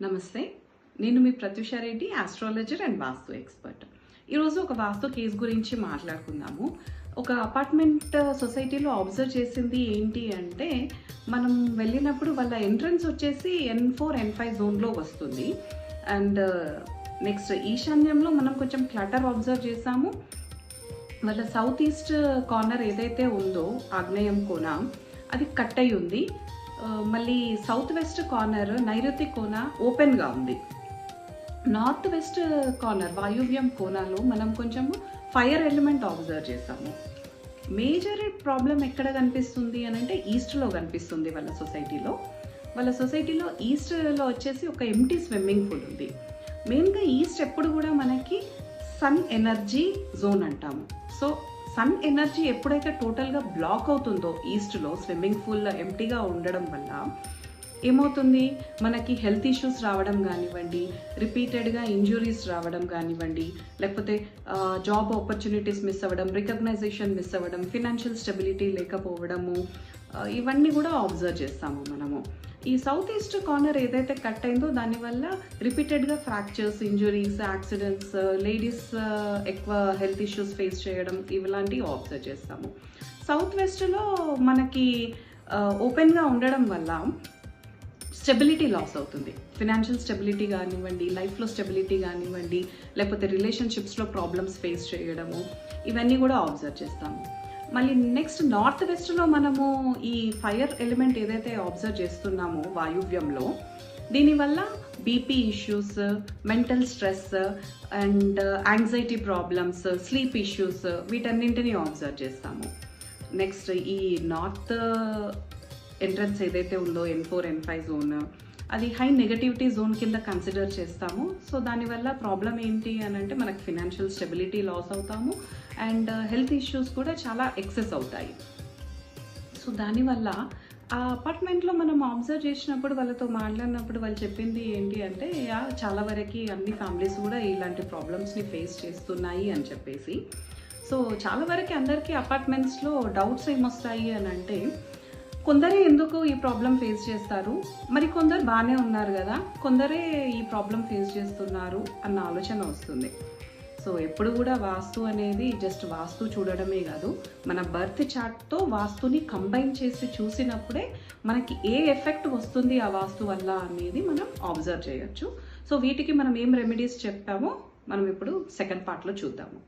నమస్తే. నేను మీ Pratyusha Reddy, astrologer and vastu expert. ఈరోజు ఒక వాస్తు కేసు గురించి మాట్లాడుకుందాము. ఒక అపార్ట్మెంట్ సొసైటీలో అబ్జర్వ్ చేసింది ఏంటి అంటే, మనం వెళ్ళినప్పుడు వాళ్ళ ఎంట్రన్స్ వచ్చేసి N4, N5 జోన్లో వస్తుంది. అండ్ నెక్స్ట్ ఈశాన్యంలో మనం కొంచెం క్లటర్ అబ్జర్వ్ చేసాము. వాళ్ళ సౌత్ ఈస్ట్ కార్నర్ ఏదైతే ఉందో ఆగ్నేయం కోన అది కట్ అయి ఉంది. మళ్ళీ సౌత్ వెస్ట్ కార్నర్ నైరుతి కోన ఓపెన్గా ఉంది. నార్త్ వెస్ట్ కార్నర్ వాయువ్యం కోనాలో మనం కొంచెము ఫైర్ ఎలిమెంట్ అబ్జర్వ్ చేసాము. మేజర్ ప్రాబ్లం ఎక్కడ కనిపిస్తుంది అని అంటే ఈస్ట్లో కనిపిస్తుంది. వాళ్ళ సొసైటీలో ఈస్ట్లో వచ్చేసి ఒక ఎంటీ స్విమ్మింగ్ పూల్ ఉంది. మెయిన్గా ఈస్ట్ ఎప్పుడు కూడా మనకి సన్ ఎనర్జీ జోన్ అంటాము. సో సన్ ఎనర్జీ ఎప్పుడైతే టోటల్గా బ్లాక్ అవుతుందో ఈస్ట్లో స్విమ్మింగ్ పూల్ ఎంటీగా ఉండడం వల్ల ఏమవుతుంది, మనకి హెల్త్ ఇష్యూస్ రావడం కానివ్వండి, రిపీటెడ్గా ఇంజురీస్ రావడం కానివ్వండి, లేకపోతే జాబ్ ఆపర్చునిటీస్ మిస్ అవ్వడం, రికగ్నైజేషన్ మిస్ అవ్వడం, ఫినాన్షియల్ స్టెబిలిటీ లేకపోవడము, ఇవన్నీ కూడా అబ్జర్వ్ చేస్తాము మనము. ఈ సౌత్ ఈస్ట్ కార్నర్ ఏదైతే కట్ అయిందో దానివల్ల రిపీటెడ్గా ఫ్రాక్చర్స్, ఇంజురీస్, యాక్సిడెంట్స్, లేడీస్ ఎక్కువ హెల్త్ ఇష్యూస్ ఫేస్ చేయడం, ఇలాంటివి అబ్జర్వ్ చేస్తాము. సౌత్ వెస్ట్లో మనకి ఓపెన్గా ఉండడం వల్ల స్టెబిలిటీ లాస్ అవుతుంది. ఫినాన్షియల్ స్టెబిలిటీ కానివ్వండి, లైఫ్లో స్టెబిలిటీ కానివ్వండి, లేకపోతే రిలేషన్షిప్స్లో ప్రాబ్లమ్స్ ఫేస్ చేయడము, ఇవన్నీ కూడా అబ్జర్వ్ చేస్తాము. మళ్ళీ నెక్స్ట్ నార్త్ వెస్ట్లో మనము ఈ ఫైర్ ఎలిమెంట్ ఏదైతే అబ్జర్వ్ చేస్తున్నామో వాయువ్యంలో, దీనివల్ల BP issues, mental stress and anxiety problems, sleep issues, వీటన్నింటినీ అబ్జర్వ్ చేస్తాము. నెక్స్ట్ ఈ నార్త్ ఎంట్రన్స్ ఏదైతే ఉందో N4, N5 జోన్, అది హై నెగటివిటీ జోన్ కింద కన్సిడర్ చేస్తాము. సో దానివల్ల ప్రాబ్లం ఏంటి అని అంటే మనకు ఫినాన్షియల్ స్టెబిలిటీ లాస్ అవుతాము అండ్ హెల్త్ ఇష్యూస్ కూడా చాలా ఎక్సెస్ అవుతాయి. సో దానివల్ల ఆ అపార్ట్మెంట్లో మనం అబ్జర్వ్ చేసినప్పుడు, వాళ్ళతో మాట్లాడినప్పుడు వాళ్ళు చెప్పింది ఏంటి అంటే, చాలా వరకు అన్ని ఫ్యామిలీస్ కూడా ఇలాంటి ప్రాబ్లమ్స్ని ఫేస్ చేస్తున్నాయి అని చెప్పేసి. సో చాలా వరకు అందరికీ అపార్ట్మెంట్స్లో డౌట్స్ ఏమొస్తాయి అని అంటే, కొందరే ఎందుకు ఈ ప్రాబ్లం ఫేస్ చేస్తారు, మరి కొందరు బాగానే ఉన్నారు కదా, కొందరే ఈ ప్రాబ్లం ఫేస్ చేస్తున్నారు అన్న ఆలోచన వస్తుంది. సో ఎప్పుడు కూడా వాస్తు అనేది జస్ట్ వాస్తు చూడడమే కాదు, మన బర్త్ చార్ట్తో వాస్తుని కంబైన్ చేసి చూసినప్పుడే మనకి ఏ ఎఫెక్ట్ వస్తుంది ఆ వాస్తు వల్ల అనేది మనం అబ్జర్వ్ చేయొచ్చు. సో వీటికి మనం ఏం రెమెడీస్ చెప్తామో మనం ఇప్పుడు సెకండ్ పార్ట్లో చూద్దాము.